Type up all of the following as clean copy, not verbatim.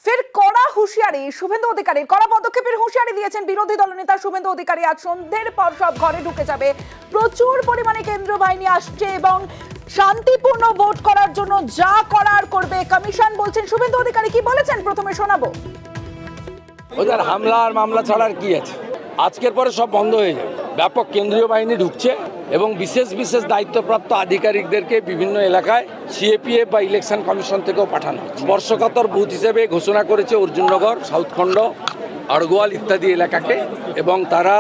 ফের কড়া হুঁশিয়ারি শুভেন্দু অধিকারী, কড়া পদক্ষেপের হুঁশিয়ারি দিয়েছেন বিরোধী দলনেতা শুভেন্দু অধিকারী। আজ সন্ধ্যের পর সব ঘরে ঢুকে যাবে, প্রচুর পরিমাণে কেন্দ্রীয় বাহিনী আসছে এবং শান্তিপূর্ণ ভোট করার জন্য যা করার করবে কমিশন, বলছেন শুভেন্দু অধিকারী। কি বলেছেন প্রথমে শোনাবো। ওদের হামলা আর মামলা ছাড়া আর কি আছে? আজকের পরে সব বন্ধ হয়ে যাবে। ব্যাপক কেন্দ্রীয় বাহিনী ঢুকছে এবং বিশেষ বিশেষ দায়িত্বপ্রাপ্ত আধিকারিকদেরকে বিভিন্ন এলাকায় সিএপিএফ বা ইলেকশন কমিশন থেকেও পাঠানো হচ্ছে। স্পর্শকাতর বুথ হিসেবে ঘোষণা করেছে অর্জুননগর, সাউথখণ্ড, আড়গোয়াল ইত্যাদি এলাকাকে, এবং তারা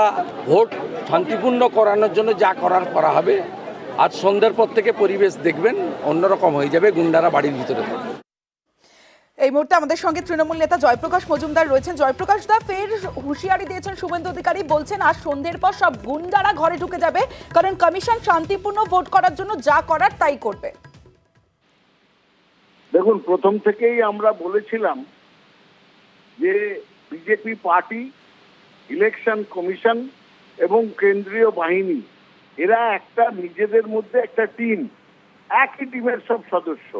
ভোট শান্তিপূর্ণ করানোর জন্য যা করা হবে। আজ সন্ধ্যের পর থেকে পরিবেশ দেখবেন অন্যরকম হয়ে যাবে, গুন্ডারা বাড়ির ভিতরে থাকবে। এই মুহূর্তে আমাদের সঙ্গে তৃণমূল নেতা জয়প্রকাশ মজুমদার রয়েছেন। জয়প্রকাশ দা, ফের হুঁশিয়ারি দিয়েছেন শুভেন্দু অধিকারী, বলছেন আজ সন্ধ্যের পর সব গুন্ডারা ঘরে ঢুকে যাবে, কারণ কমিশন শান্তিপূর্ণ ভোট করার জন্য যা করার তাই করবে। দেখুন, প্রথম থেকেই আমরা বলেছিলাম যে বিজেপি পার্টি, ইলেকশন কমিশন এবং কেন্দ্রীয় বাহিনী এরা একটা নিজেদের মধ্যে একটা টিম, একই টিমের সব সদস্য।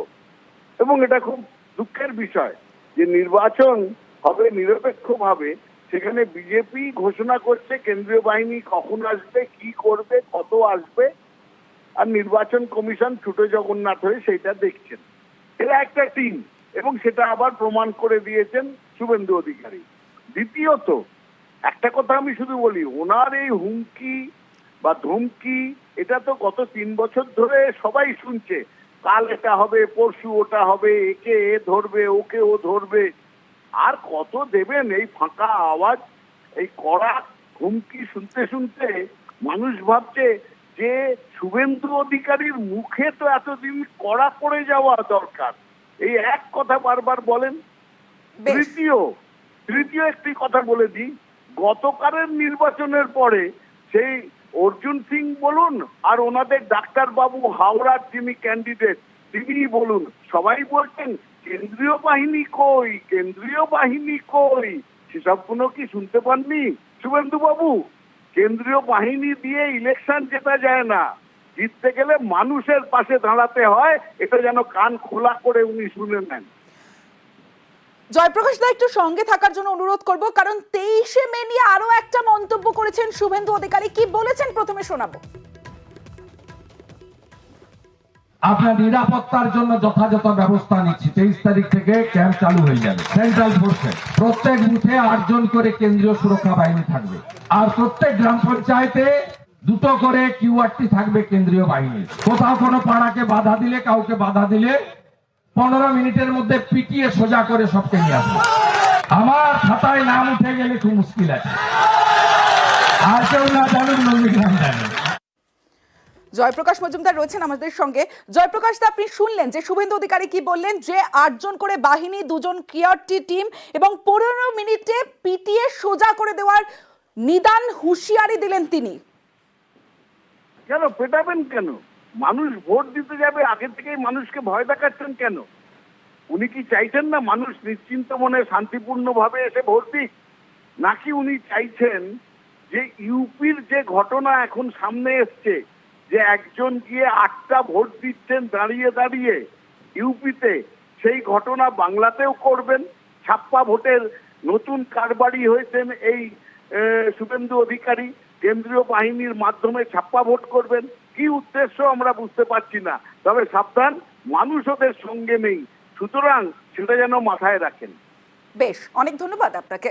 এবং এটা খুব দুঃখের বিষয় যে নির্বাচন হবে নিরপেক্ষভাবে, সেখানে বিজেপি ঘোষণা করছে কেন্দ্রীয় বাহিনী কখন আসবে, কি করবে, কত আসবে, আর নির্বাচন কমিশন ছুটে জগন্নাথ হয়ে সেইটা দেখছেন। এরা একটা টিম এবং সেটা আবার প্রমাণ করে দিয়েছেন শুভেন্দু অধিকারী। দ্বিতীয়ত, একটা কথা আমি শুধু বলি, ওনার এই হুমকি বা ধমকি এটা তো গত 3 বছর ধরে সবাই শুনছে। কাল এটা হবে, পরশু ওটা হবে, একে এ ধরবে, ওকে ও ধরবে। আর কত দেবেন এই ফাঁকা আওয়াজ, এই কড়া হুমকি শুনতে শুনতে মানুষ ভাবছে যে শুভেন্দু অধিকারীর মুখে তো এতদিন কড়া পড়ে যাওয়া দরকার। এই এক কথা বারবার বলেন। তৃতীয় একটি কথা বলে দিই, গতকালের নির্বাচনের পরে সেই অর্জুন সিং বলুন আর ওনাদের ডাক্তার বাবু হাওড়ার যিনি ক্যান্ডিডেট তিনি বলুন, সবাই বলছেন কেন্দ্রীয় বাহিনী কই, কেন্দ্রীয় বাহিনী কই। সেসব কোনো কি শুনতে পাননি শুভেন্দু বাবু? কেন্দ্রীয় বাহিনী দিয়ে ইলেকশন জেতা যায় না, জিততে গেলে মানুষের পাশে দাঁড়াতে হয়। এটা যেন কান খোলা করে উনি শুনে নেন। জয়প্রকাশ দা, একটু সঙ্গে থাকার জন্য অনুরোধ করব, কারণ 23শে মে নিয়ে আরো একটা মন্তব্য করেছেন শুভেন্দু অধিকারী। কি বলেছেন প্রথমে শোনাবো। আপনার নিরাপত্তার জন্য যথাযথ ব্যবস্থা নিচ্ছি। 23 তারিখ থেকে ক্যাম্প চালু হয়ে যাবে সেন্ট্রাল ফোর্সে। প্রত্যেক বুথে 8 জন করে কেন্দ্রীয় সুরক্ষা বাহিনী থাকবে, আর প্রত্যেক গ্রাম পঞ্চায়েতে 2টো করে কিউআরটি থাকবে কেন্দ্রীয় বাহিনী। কোথাও কোনো পাড়াকে বাধা দিলে, কাউকে বাধা দিলে 15 মিনিটের মধ্যে পিটিয়ে সোজা করে সবকে নিয়ে আসবে। আমার খাতায় নাম উঠে গেলে খুব মুশকিল আছে। আর কেউ না জানুন, নন্দীগ্রাম জানেন। জয়প্রকাশ মজুমদার রয়েছেন আমাদের সঙ্গে। জয়প্রকাশ দা, আপনি শুনলেন যে শুভেন্দু অধিকারী কি বললেন, যে 8 জন করে বাহিনী, 2 জন কিউআরটি টিম এবং 15 মিনিটে পিটিয়ে সোজা করে দেওয়ার নিদান হুঁশিয়ারি দিলেন তিনি। কেন পেটাবেন কেন? মানুষ ভোট দিতে যাবে, আগে থেকেই মানুষকে ভয় দেখাচ্ছেন কেন? উনি কি চাইছেন না মানুষ নিশ্চিন্ত মনে শান্তিপূর্ণভাবে এসে ভোট দিক? নাকি উনি চাইছেন যে ইউপির যে ঘটনা এখন সামনে এসছে, যে একজন গিয়ে 8টা ভোট দিচ্ছেন দাঁড়িয়ে দাঁড়িয়ে ইউপিতে, সেই ঘটনা বাংলাতেও করবেন? ছাপ্পা ভোটের নতুন কারবারি হয়েছেন এই শুভেন্দু অধিকারী, কেন্দ্রীয় বাহিনীর মাধ্যমে ছাপ্পা ভোট করবেন। কি উদ্দেশ্য আমরা বুঝতে পারছি না। তবে সাবধান, মানুষ ওদের সঙ্গে নেই, সুতরাং সেটা যেন মাথায় রাখেন। বেশ, অনেক ধন্যবাদ আপনাকে।